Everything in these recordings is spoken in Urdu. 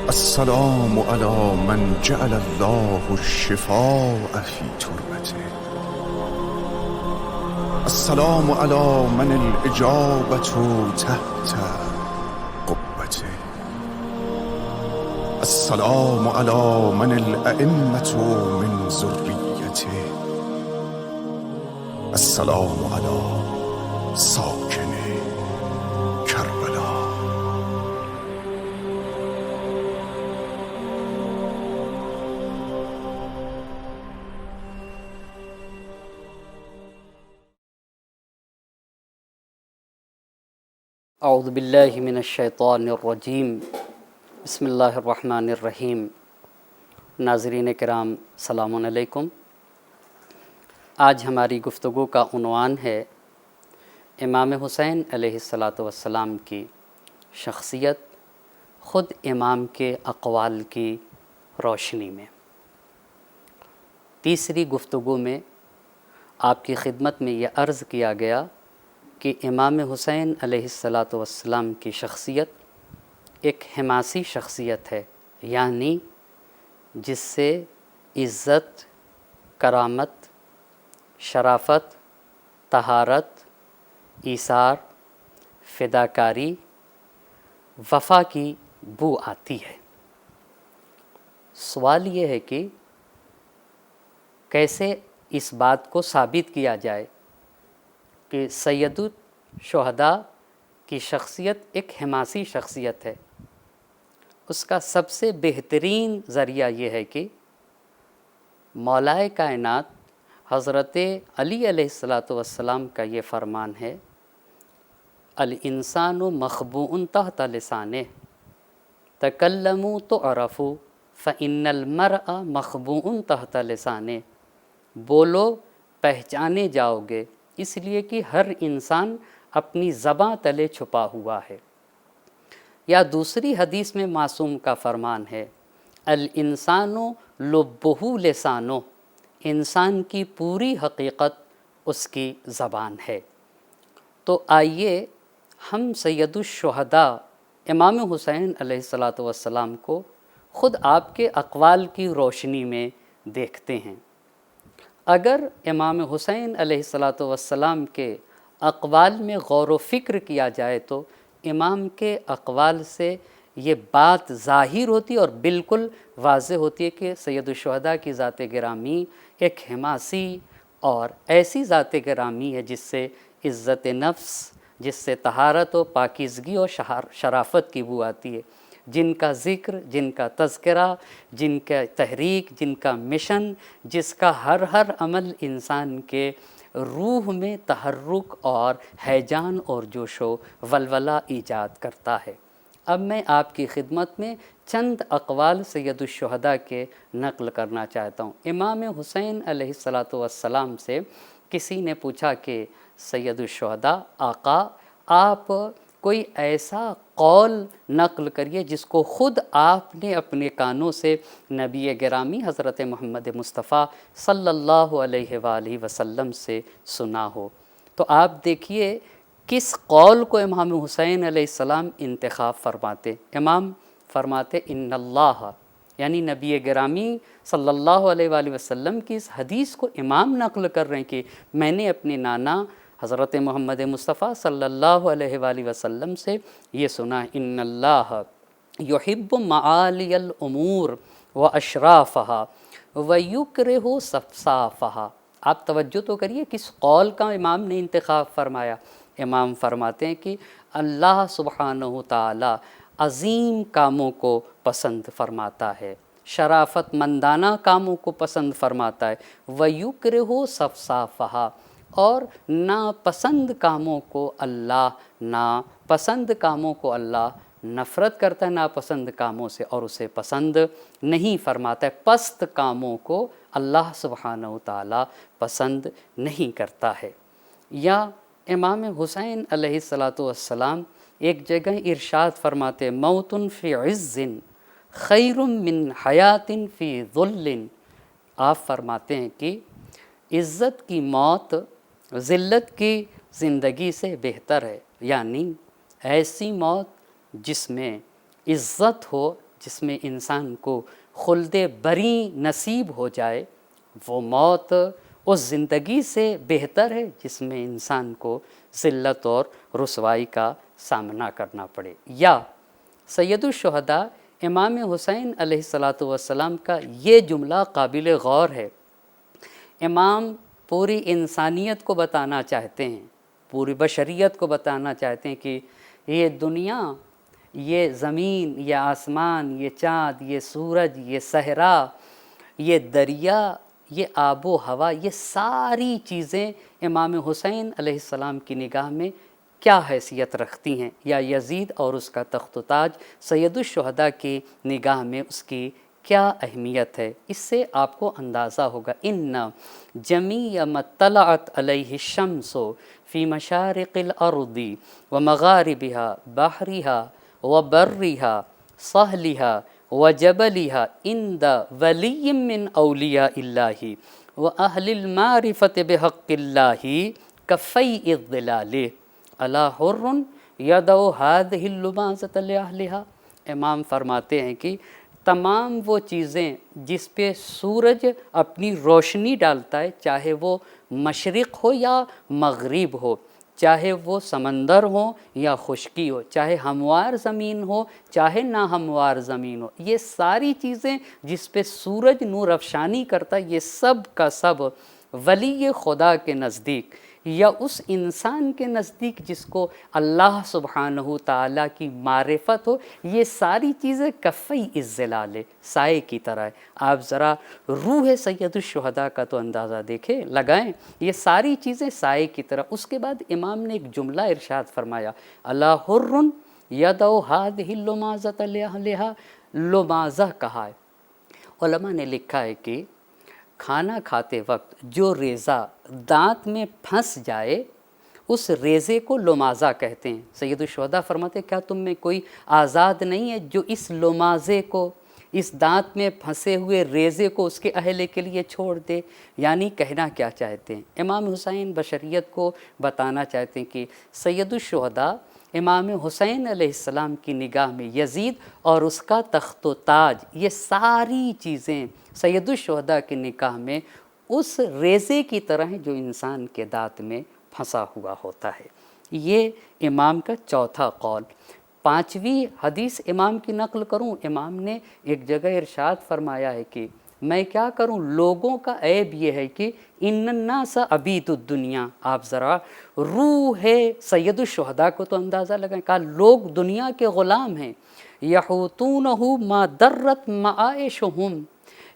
السلام على من جعل الله الشفاء في تربته. السلام على من الإجابة تحت قبته. السلام على من الأئمة من ذريته. السلام على ساكن کربلا. اعوذ باللہ من الشیطان الرجیم. بسم اللہ الرحمن الرحیم. ناظرین کرام سلام علیکم. آج ہماری گفتگو کا عنوان ہے امام حسین علیہ الصلاۃ والسلام کی شخصیت خود امام کے اقوال کی روشنی میں. تیسری گفتگو میں آپ کی خدمت میں یہ عرض کیا گیا کہ امام حسین علیہ الصلاۃ والسلام کی شخصیت ایک حماسی شخصیت ہے، یعنی جس سے عزت، کرامت، شرافت، طہارت، ایثار، فداکاری، وفا کی بو آتی ہے. سوال یہ ہے کہ کیسے اس بات کو ثابت کیا جائے کہ سید الشہداء کی شخصیت ایک حماسی شخصیت ہے. اس کا سب سے بہترین ذریعہ یہ ہے کہ مولائے کائنات حضرت علی علیہ الصلاۃ والسلام کا یہ فرمان ہے، الانسان مخبوء تحت لسانہ تکلموا تعرفوا فإن المرء مخبوء تحت لسانہ. بولو پہچانے جاؤ گے، اس لیے کہ ہر انسان اپنی زباں تلے چھپا ہوا ہے. یا دوسری حدیث میں معصوم کا فرمان ہے، الانسان لبہ لسانہ. انسان کی پوری حقیقت اس کی زبان ہے. تو آئیے ہم سید الشہداء امام حسین علیہ الصلاۃ والسلام کو خود آپ کے اقوال کی روشنی میں دیکھتے ہیں. اگر امام حسین علیہ الصلاۃ والسلام کے اقوال میں غور و فکر کیا جائے تو امام کے اقوال سے یہ بات ظاہر ہوتی اور بالکل واضح ہوتی ہے کہ سید الشہداء کی ذات گرامی ایک حماسی اور ایسی ذات گرامی ہے جس سے عزت نفس، جس سے طہارت و پاکیزگی اور شرافت کی بو آتی ہے، جن کا ذکر، جن کا تذکرہ، جن کا تحریک، جن کا مشن، جس کا ہر عمل انسان کے روح میں تحرک اور ہیجان اور جوش و ولولہ ایجاد کرتا ہے. اب میں آپ کی خدمت میں چند اقوال سید الشہداء کے نقل کرنا چاہتا ہوں. امام حسین علیہ الصلاۃ والسلام سے کسی نے پوچھا کہ سید الشہداء آقا، آپ کوئی ایسا قول نقل کریے جس کو خود آپ نے اپنے کانوں سے نبی گرامی حضرت محمد مصطفیٰ صلی اللہ علیہ وآلہ وسلم سے سنا ہو. تو آپ دیکھیے کس قول کو امام حسین علیہ السلام انتخاب فرماتے. امام فرماتے ان اللہ، یعنی نبی گرامی صلی اللہ علیہ وآلہ وسلم کی اس حدیث کو امام نقل کر رہے ہیں کہ میں نے اپنے نانا حضرت محمد مصطفیٰ صلی اللہ علیہ وآلہ وسلم سے یہ سنا، ان اللہ یحب معالی الامور واشرافها ویکرہ صفصافها. آپ توجہ تو کریے کس قول کا امام نے انتخاب فرمایا. امام فرماتے ہیں کہ اللہ سبحانہ تعالی عظیم کاموں کو پسند فرماتا ہے، شرافت مندانہ کاموں کو پسند فرماتا ہے، ویکرہ صفصافها، اور ناپسند کاموں کو اللہ نفرت کرتا ہے ناپسند کاموں سے اور اسے پسند نہیں فرماتا ہے. پست کاموں کو اللہ سبحانہ تعالی پسند نہیں کرتا ہے. یا امام حسین علیہ الصلاۃ والسلام ایک جگہ ارشاد فرماتے، موت فی عز خیر من حیات فی ذل. آپ فرماتے ہیں کہ عزت کی موت ذلت کی زندگی سے بہتر ہے، یعنی ایسی موت جس میں عزت ہو، جس میں انسان کو خلد بری نصیب ہو جائے، وہ موت اس زندگی سے بہتر ہے جس میں انسان کو ذلت اور رسوائی کا سامنا کرنا پڑے۔ یا سید الشہداء امام حسین علیہ الصلاۃ والسلام کا یہ جملہ قابل غور ہے۔ امام پوری انسانیت کو بتانا چاہتے ہیں، پوری بشریت کو بتانا چاہتے ہیں کہ یہ دنیا، یہ زمین، یہ آسمان، یہ چاند، یہ سورج، یہ صحرا، یہ دریا، یہ آب و ہوا، یہ ساری چیزیں امام حسین علیہ السلام کی نگاہ میں کیا حیثیت رکھتی ہیں، یا یزید اور اس کا تخت و تاج سید الشہداء کی نگاہ میں اس کی کیا اہمیت ہے۔ اس سے آپ کو اندازہ ہوگا ان جمیع ما طلعت علیہ الشمس فی مشارق الارض ومغاربها بحرها وبرها صحلها وجبلها عند ولی من اولیاء اللہ واہل المعرفۃ بحق اللہ کفیء الظلال الا حر یدعو هذه اللمازۃ لأہلها۔ امام فرماتے ہیں کہ تمام وہ چیزیں جس پہ سورج اپنی روشنی ڈالتا ہے، چاہے وہ مشرق ہو یا مغرب ہو، چاہے وہ سمندر ہو یا خشکی ہو، چاہے ہموار زمین ہو چاہے ناہموار زمین ہو، یہ ساری چیزیں جس پہ سورج نور افشانی کرتا ہے، یہ سب کا سب ولی خدا کے نزدیک یا اس انسان کے نزدیک جس کو اللہ سبحانہ تعالیٰ کی معرفت ہو، یہ ساری چیزیں کفی الظلال، سائے کی طرح ہے۔ آپ ذرا روح سید الشہداء کا تو اندازہ دیکھیں، لگائیں، یہ ساری چیزیں سائے کی طرح۔ اس کے بعد امام نے ایک جملہ ارشاد فرمایا، الا حر یدعو هذه اللمازۃ لأہلها، لمازہ کہا ہے۔ علماء نے لکھا ہے کہ کھانا کھاتے وقت جو ریزہ دانت میں پھنس جائے اس ریزے کو لمازہ کہتے ہیں۔ سید الشہداء فرماتے کیا تم میں کوئی آزاد نہیں ہے جو اس لمازے کو، اس دانت میں پھنسے ہوئے ریزے کو اس کے اہل کے لیے چھوڑ دے؟ یعنی کہنا کیا چاہتے ہیں؟ امام حسین بشریت کو بتانا چاہتے ہیں کہ سید الشہداء امام حسین علیہ السلام کی نگاہ میں یزید اور اس کا تخت و تاج، یہ ساری چیزیں سید الشہداء کی نگاہ میں اس ریزے کی طرح ہیں جو انسان کے دانت میں پھنسا ہوا ہوتا ہے۔ یہ امام کا چوتھا قول۔ پانچویں حدیث امام کی نقل کروں، امام نے ایک جگہ ارشاد فرمایا ہے کہ میں کیا کروں، لوگوں کا عیب یہ ہے کہ ان الناس عبید الدنیا۔ آپ ذرا روح سید الشہداء کو تو اندازہ لگائیں، کہا لوگ دنیا کے غلام ہیں، یحوتونہ ما درت معائشہم،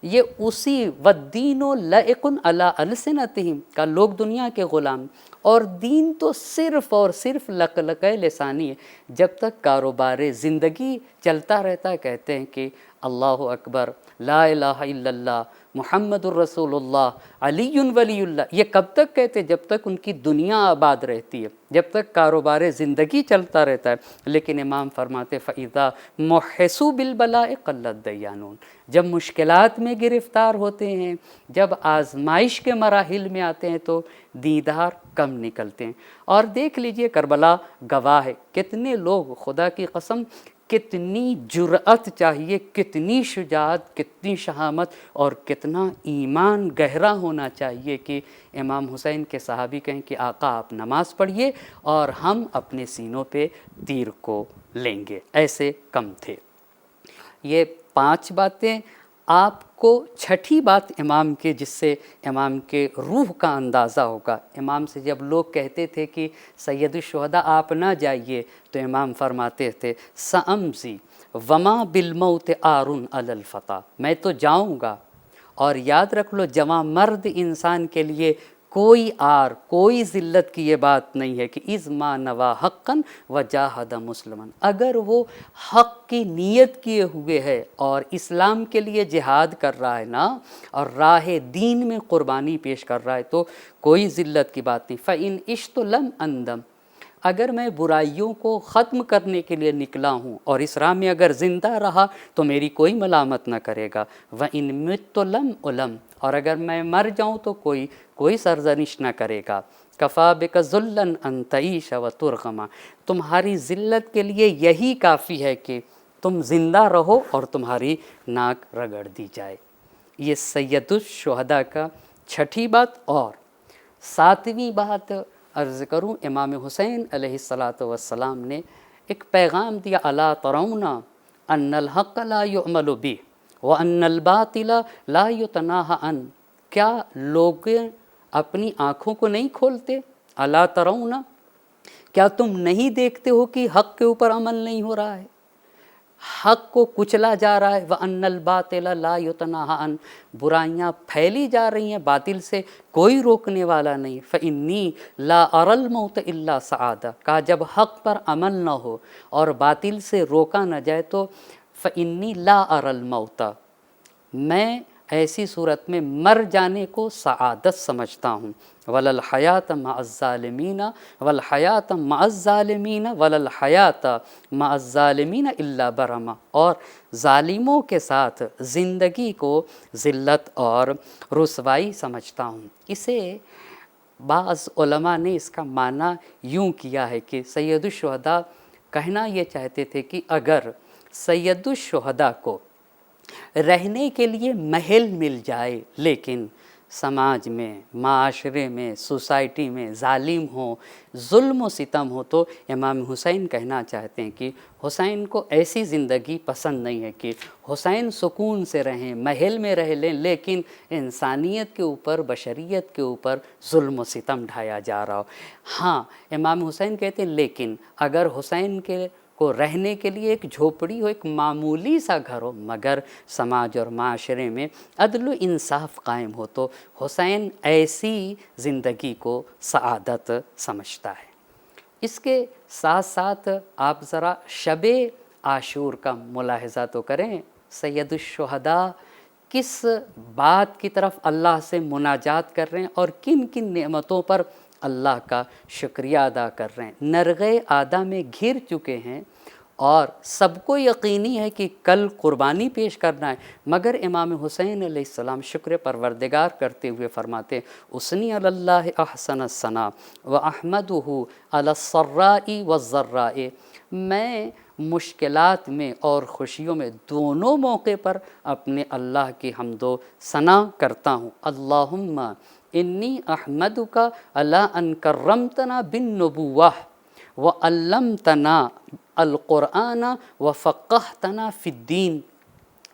یہ اسی والدین لائق علی السنتہم، کہ لوگ دنیا کے غلام، اور دین تو صرف اور صرف لقلقہ لسانی ہے۔ جب تک کاروبار زندگی چلتا رہتا ہے کہتے ہیں کہ اللہ اکبر، لا الہ الا اللہ، محمد الرسول اللہ، علی ولی اللہ۔ یہ کب تک کہتے؟ جب تک ان کی دنیا آباد رہتی ہے، جب تک کاروبار زندگی چلتا رہتا ہے۔ لیکن امام فرماتے فَإِذَا مُحِّسُوا بِالْبَلَاءِ قَلَّ الدَّيَّانُونَ، جب مشکلات میں گرفتار ہوتے ہیں، جب آزمائش کے مراحل میں آتے ہیں تو دیندار کم نکلتے ہیں۔ اور دیکھ لیجئے کربلا گواہ ہے، کتنے لوگ، خدا کی قسم کتنی جرأت چاہیے، کتنی شجاعت، کتنی شہامت اور کتنا ایمان گہرا ہونا چاہیے کہ امام حسین کے صحابی کہیں کہ آقا آپ نماز پڑھیے اور ہم اپنے سینوں پہ تیر کو لیں گے، ایسے کم تھے۔ یہ 5 باتیں۔ آپ کو چھٹی بات امام کے، جس سے امام کے روح کا اندازہ ہوگا، امام سے جب لوگ کہتے تھے کہ سید الشہداء آپ نہ جائیے تو امام فرماتے تھے سأمضی وما بالموت عار علی الفتیٰ، میں تو جاؤں گا، اور یاد رکھ لو جواں مرد انسان کے لیے کوئی آر، کوئی ذلت کی یہ بات نہیں ہے کہ اذ ما نوا حقا وجاہد مسلما، اگر وہ حق کی نیت کیے ہوئے ہے اور اسلام کے لیے جہاد کر رہا ہے نا، اور راہ دین میں قربانی پیش کر رہا ہے تو کوئی ذلت کی بات نہیں۔ فَإِنْ عِشْتُ لَمْ أَنْدَمْ، اگر میں برائیوں کو ختم کرنے کے لیے نکلا ہوں اور اس راہ میں اگر زندہ رہا تو میری کوئی ملامت نہ کرے گا۔ وَإِنْ مِتُّ لَمْ أُلَمْ، اور اگر میں مر جاؤں تو کوئی سرزنش نہ کرے گا۔ کفا بک ذلاً ان تعیش و ترغما، تمہاری ذلت کے لیے یہی کافی ہے کہ تم زندہ رہو اور تمہاری ناک رگڑ دی جائے۔ یہ سید الشہداء کا چھٹی بات۔ اور ساتویں بات عرض کروں، امام حسین علیہ السلام نے ایک پیغام دیا، الا ترون ان الحق لا یعمل بہ وان الباطل لا یتناہی عنہ۔ کیا لوگ اپنی آنکھوں کو نہیں کھولتے؟ الا ترون، کیا تم نہیں دیکھتے ہو کہ حق کے اوپر عمل نہیں ہو رہا ہے، حق کو کچلا جا رہا ہے، وَأَنَّ الْبَاطِلَ لَا يُتَنَاهَى عَنْ، برائیاں پھیلی جا رہی ہیں، باطل سے کوئی روکنے والا نہیں۔ فَإِنِّي لَا أَرَى الْمَوْتَ إِلَّا سَعَادَةً، کہا جب حق پر عمل نہ ہو اور باطل سے روکا نہ جائے تو فَإِنِّي لَا أَرَى الْمَوْتَ، میں ایسی صورت میں مر جانے کو سعادت سمجھتا ہوں۔ وَلَا الْحَيَاةَ مَعَ الظَّالِمِينَ وَالْحَيَاةَ مَعَ الظَّالِمِينَ وَلَا الْحَيَاةَ مَعَ الظَّالِمِينَ إِلَّا بَرَمَةً، اور ظالموں کے ساتھ زندگی کو ذلت اور رسوائی سمجھتا ہوں۔ اسے بعض علماء نے اس کا معنی یوں کیا ہے کہ سید الشہداء کہنا یہ چاہتے تھے کہ اگر سید الشہداء کو رہنے کے لیے محل مل جائے لیکن سماج میں، معاشرے میں، سوسائٹی میں ظالم ہوں، ظلم و ستم ہو، تو امام حسین کہنا چاہتے ہیں کہ حسین کو ایسی زندگی پسند نہیں ہے کہ حسین سکون سے رہیں، محل میں رہ لیں، لیکن انسانیت کے اوپر، بشریت کے اوپر ظلم و ستم ڈھایا جا رہا ہو۔ ہاں، امام حسین کہتے ہیں لیکن اگر حسین کے کو رہنے کے لیے ایک جھوپڑی ہو، ایک معمولی سا گھر ہو، مگر سماج اور معاشرے میں عدل و انصاف قائم ہو، تو حسین ایسی زندگی کو سعادت سمجھتا ہے۔ اس کے ساتھ ساتھ آپ ذرا شب عاشور کا ملاحظہ تو کریں، سید الشہداء کس بات کی طرف اللہ سے مناجات کر رہے ہیں اور کن کن نعمتوں پر اللہ کا شکریہ ادا کر رہے ہیں۔ نرغِ آدھا میں گھر چکے ہیں اور سب کو یقینی ہے کہ کل قربانی پیش کرنا ہے، مگر امام حسین علیہ السلام شکر پروردگار کرتے ہوئے فرماتے اسنی علی اللہ احسن الثناء واحمدہ علی السراء والضراء، میں مشکلات میں اور خوشیوں میں دونوں موقع پر اپنے اللہ کی حمد و ثنا کرتا ہوں۔ اللہم انی احمدک علی ان کرمتنا بالنبوہ وعلمتنا القرآن وفقہتنا فی الدین۔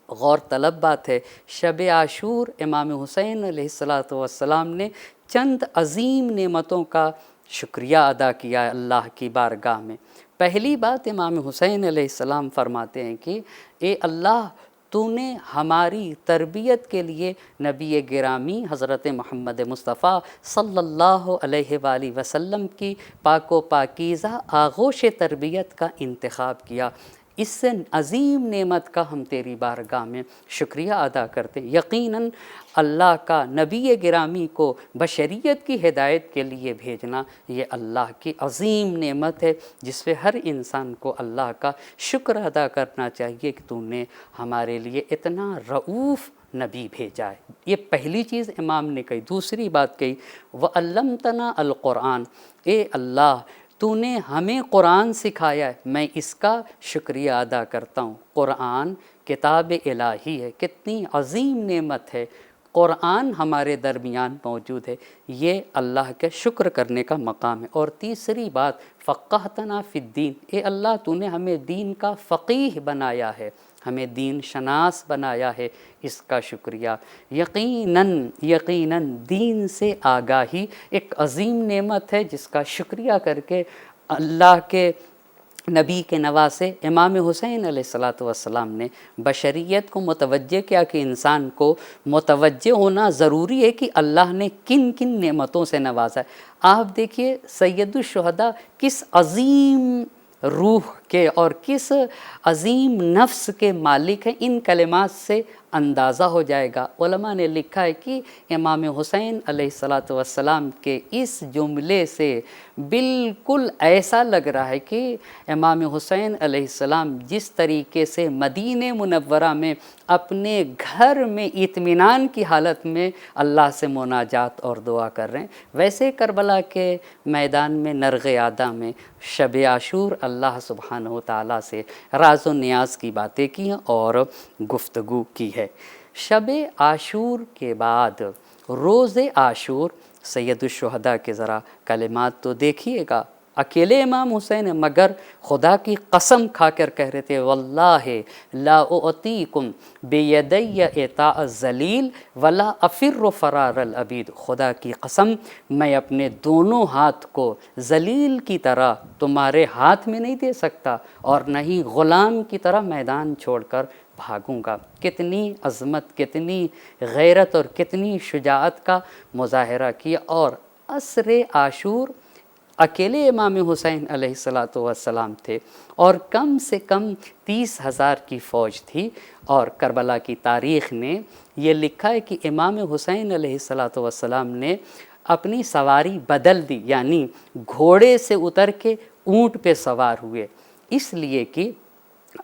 غور طلب بات ہے، شب عاشور امام حسین علیہ السلام نے چند عظیم نعمتوں کا شکریہ ادا کیا ہے اللہ کی بارگاہ میں۔ پہلی بات امام حسین علیہ السلام فرماتے ہیں کہ اے اللہ، تو نے ہماری تربیت کے لیے نبی گرامی حضرت محمد مصطفیٰ صلی اللہ علیہ وآلہ وسلم کی پاک و پاکیزہ آغوش تربیت کا انتخاب کیا۔ اس سے عظیم نعمت کا ہم تیری بارگاہ میں شکریہ ادا کرتے ہیں۔ یقیناً اللہ کا نبی گرامی کو بشریت کی ہدایت کے لیے بھیجنا یہ اللہ کی عظیم نعمت ہے، جس پہ ہر انسان کو اللہ کا شکر ادا کرنا چاہیے کہ تو نے ہمارے لیے اتنا رؤوف نبی بھیجا ہے۔ یہ پہلی چیز امام نے کہی۔ دوسری بات کہی وَعَلَّمْتَنَا الْقُرْآنَ، اے اللہ تو نے ہمیں قرآن سکھایا ہے، میں اس کا شکریہ ادا کرتا ہوں۔ قرآن کتاب الہی ہے، کتنی عظیم نعمت ہے، قرآن ہمارے درمیان موجود ہے، یہ اللہ کے شکر کرنے کا مقام ہے۔ اور تیسری بات فقہتنا فی الدین، اے اللہ تو نے ہمیں دین کا فقیہ بنایا ہے، ہمیں دین شناس بنایا ہے، اس کا شکریہ۔ یقیناً دین سے آگاہی ایک عظیم نعمت ہے، جس کا شکریہ کر کے اللہ کے نبی کے نواسے امام حسین علیہ السلام نے بشریت کو متوجہ کیا کہ انسان کو متوجہ ہونا ضروری ہے کہ اللہ نے کن کن نعمتوں سے نوازا ہے۔ آپ دیکھیے سید الشہداء کس عظیم روح کے اور کس عظیم نفس کے مالک ہیں، ان کلمات سے اندازہ ہو جائے گا۔ علماء نے لکھا ہے کہ امام حسین علیہ السلام کے اس جملے سے بالکل ایسا لگ رہا ہے کہ امام حسین علیہ السلام جس طریقے سے مدینہ منورہ میں اپنے گھر میں اطمینان کی حالت میں اللہ سے مناجات اور دعا کر رہے ہیں، ویسے کربلا کے میدان میں نرغِ آدھا میں شب عاشور اللہ سبحانہ سبحانہ و تعالیٰ سے راز و نیاز کی باتیں کی ہیں اور گفتگو کی ہے۔ شب عاشور کے بعد روز عاشور، سید الشہداء کے ذرا کلمات تو دیکھیے گا، اکیلے امام حسین مگر خدا کی قسم کھا کر کہہ رہے تھے واللہ لا اعطیکم بیدی اعطاء الذلیل ولا افر فرار العبید، خدا کی قسم میں اپنے دونوں ہاتھ کو ذلیل کی طرح تمہارے ہاتھ میں نہیں دے سکتا اور نہ ہی غلام کی طرح میدان چھوڑ کر بھاگوں گا۔ کتنی عظمت، کتنی غیرت اور کتنی شجاعت کا مظاہرہ کیا۔ اور عصر عاشور اکیلے امام حسین علیہ السلام تھے اور کم سے کم 30,000 کی فوج تھی، اور کربلا کی تاریخ نے یہ لکھا ہے کہ امام حسین علیہ السلام نے اپنی سواری بدل دی، یعنی گھوڑے سے اتر کے اونٹ پہ سوار ہوئے، اس لیے کہ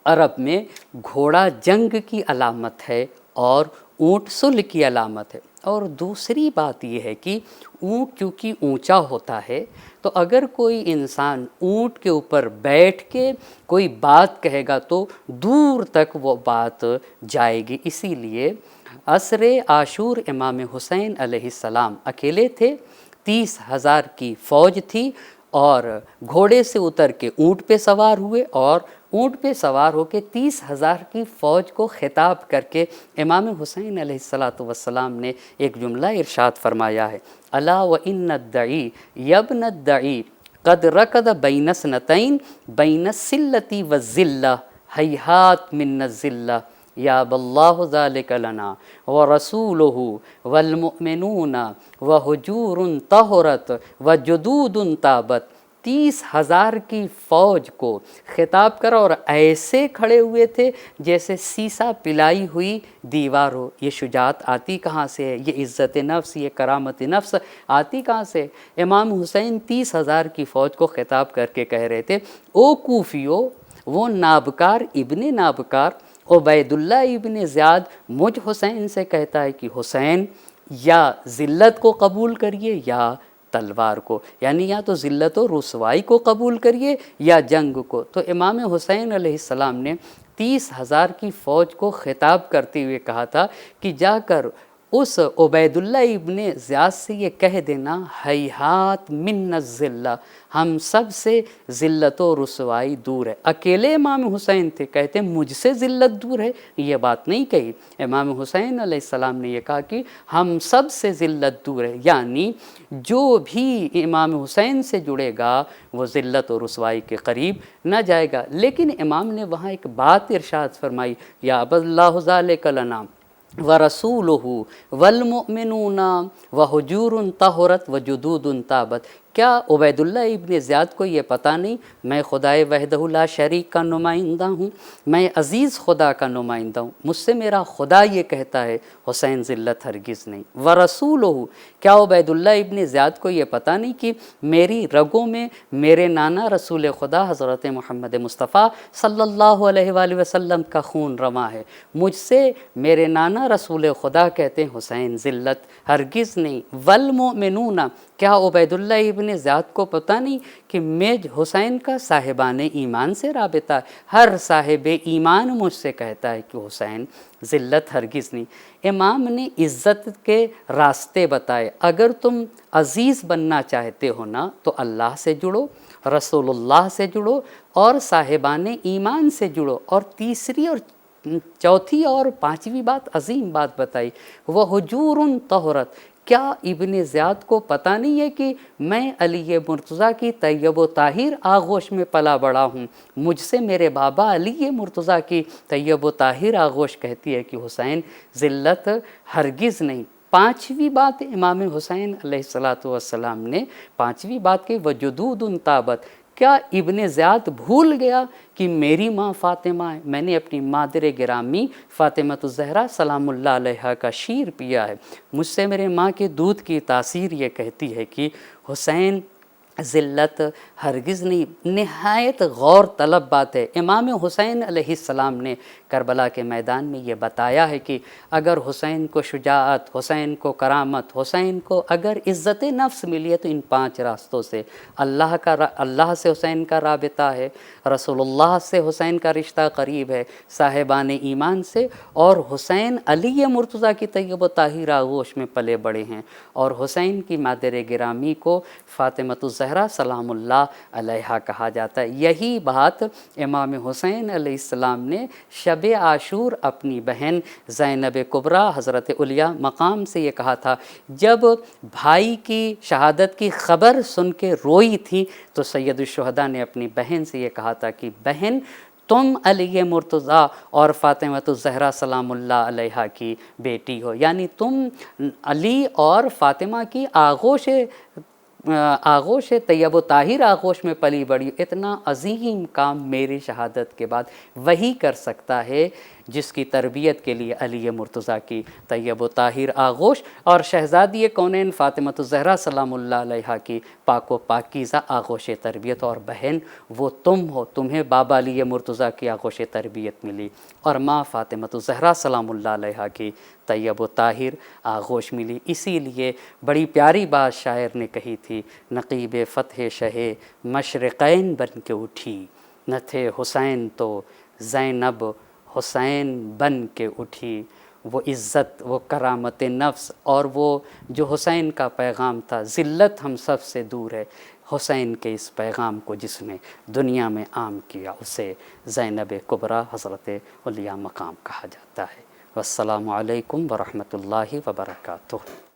عرب میں گھوڑا جنگ کی علامت ہے اور اونٹ صلح کی علامت ہے۔ اور دوسری بات یہ ہے کہ اونٹ چونکہ اونچا ہوتا ہے تو اگر کوئی انسان اونٹ کے اوپر بیٹھ کے کوئی بات کہے گا تو دور تک وہ بات جائے گی، اسی لیے عصر عاشور امام حسین علیہ السلام اکیلے تھے، 30,000 کی فوج تھی، اور گھوڑے سے اتر کے اونٹ پہ سوار ہوئے، اور اونٹ پہ سوار ہو کے 30,000 کی فوج کو خطاب کر کے امام حسین علیہ السلام نے ایک جملہ ارشاد فرمایا ہے، الا وان الدعی یبن الدعی قد رکض بین اثنتین بین السلۃ والذلہ ہیہات من الذلہ یاب اللہ ذلک لنا ورسولہ والمؤمنون وحجور طہرت وجدود تابت۔ 30,000 کی فوج کو خطاب کرا اور ایسے کھڑے ہوئے تھے جیسے سیسا پلائی ہوئی دیوار ہو۔ یہ شجاعت آتی کہاں سے ہے؟ یہ عزت نفس، یہ کرامت نفس آتی کہاں سے؟ امام حسین 30,000 کی فوج کو خطاب کر کے کہہ رہے تھے، او کوفیو، وہ نابکار ابن نابکار عبید اللہ ابن زیاد مجھ حسین سے کہتا ہے کہ حسین یا ذلت کو قبول کریے یا تلوار کو، یعنی یا تو ذلت و رسوائی کو قبول کریے یا جنگ کو۔ تو امام حسین علیہ السلام نے 30,000 کی فوج کو خطاب کرتے ہوئے کہا تھا کہ جا کر اس عبید اللہ ابن زیاد سے یہ کہہ دینا، ہیہات من الذلہ، ہم سب سے ذلت و رسوائی دور ہے۔ اکیلے امام حسین تھے، کہتے مجھ سے ذلت دور ہے، یہ بات نہیں کہی، امام حسین علیہ السلام نے یہ کہا کہ ہم سب سے ذلت دور ہے، یعنی جو بھی امام حسین سے جڑے گا وہ ذلت و رسوائی کے قریب نہ جائے گا۔ لیکن امام نے وہاں ایک بات ارشاد فرمائی، یا اب اللہ ذالک لنا وَرَسُولُهُ وَالْمُؤْمِنُونَ وَحُجُورٌ طَهُرَتْ وَجُدُودٌ تَابَتْ۔ کیا عبید اللہ ابن زیاد کو یہ پتہ نہیں میں خدائے وحدہ لا شریک کا نمائندہ ہوں، میں عزیز خدا کا نمائندہ ہوں، مجھ سے میرا خدا یہ کہتا ہے حسین ذلت ہرگز نہیں۔ وَرَسُولُهُ، کیا عبید اللہ ابن زیاد کو یہ پتہ نہیں کہ میری رگوں میں میرے نانا رسول خدا حضرت محمد مصطفیٰ صلی اللہ علیہ وآلہ وسلم کا خون رواں ہے، مجھ سے میرے نانا رسول خدا کہتے ہیں حسین ذلت ہرگز نہیں۔ والمؤمنون، کیا عبید اللہ ابن زیاد کو پتہ نہیں کہ میں حسین کا صاحبان ایمان سے رابطہ ہے، ہر صاحب ایمان مجھ سے کہتا ہے کہ حسین ذلت ہرگز نہیں۔ امام نے عزت کے راستے بتائے، اگر تم عزیز بننا چاہتے ہو نا تو اللہ سے جڑو، رسول اللہ سے جڑو اور صاحبان ایمان سے جڑو، اور تیسری اور چوتھی اور پانچویں بات عظیم بات بتائی، وہ حجور طہرت، کیا ابن زیاد کو پتہ نہیں ہے کہ میں علی مرتضیٰ کی طیب و طاہر آغوش میں پلا بڑا ہوں، مجھ سے میرے بابا علی مرتضیٰ کی طیب و طاہر آغوش کہتی ہے کہ حسین ذلت ہرگز نہیں۔ پانچویں بات امام حسین علیہ السلام نے پانچویں بات کی، وجدود تابت، کیا ابن زیاد بھول گیا کہ میری ماں فاطمہ ہے، میں نے اپنی مادر گرامی فاطمہ الزہرا سلام اللہ علیہا کا شیر پیا ہے، مجھ سے میرے ماں کے دودھ کی تاثیر یہ کہتی ہے کہ حسین ذلت ہرگز نہیں، نہایت غور طلب بات ہے۔ امام حسین علیہ السلام نے کربلا کے میدان میں یہ بتایا ہے کہ اگر حسین کو شجاعت، حسین کو کرامت، حسین کو اگر عزت نفس ملی ہے تو ان 5 راستوں سے اللہ سے حسین کا رابطہ ہے، رسول اللہ سے حسین کا رشتہ قریب ہے، صاحبان ایمان سے، اور حسین علی مرتضیٰ کی طیب و طاہر آغوش میں پلے بڑے ہیں، اور حسین کی مادر گرامی کو فاطمۃ الزہرا سلام اللہ علیہا کہا جاتا ہے۔ یہی بات امام حسین علیہ السلام نے شب عاشور اپنی بہن زینب کبریٰ حضرت علیٰ مقام سے یہ کہا تھا۔ جب بھائی کی شہادت کی خبر سن کے روئی تھی تو سید الشہداء نے اپنی بہن سے یہ کہا تھا کہ بہن، تم علی مرتضیٰ اور فاطمۃ الزہرا سلام اللہ علیہا کی بیٹی ہو، یعنی تم علی اور فاطمہ کی آغوش طیب و طاہر آغوش میں پلی بڑی۔ اتنا عظیم کام میری شہادت کے بعد وہی کر سکتا ہے جس کی تربیت کے لیے علی مرتضیٰ کی طیب و طاہر آغوش اور شہزادی کونین فاطمۃ الزہرا سلام اللہ علیہا کی پاک و پاکیزہ آغوش تربیت، اور بہن وہ تم ہو، تمہیں بابا علی مرتضیٰ کی آغوش تربیت ملی اور ماں فاطمۃ الزہرا سلام اللہ علیہا کی طیب و طاہر آغوش ملی۔ اسی لیے بڑی پیاری بات شاعر نے کہی تھی، نقیب فتح شہ مشرقین بن کے اٹھی، نہ تھے حسین تو زینب حسین بن کے اٹھی۔ وہ عزت، وہ کرامت نفس اور وہ جو حسین کا پیغام تھا، ذلت ہم سب سے دور ہے، حسین کے اس پیغام کو جس نے دنیا میں عام کیا اسے زینب کبریٰ حضرت علیٰ مقام کہا جاتا ہے۔ والسلام علیکم ورحمۃ اللہ وبرکاتہ۔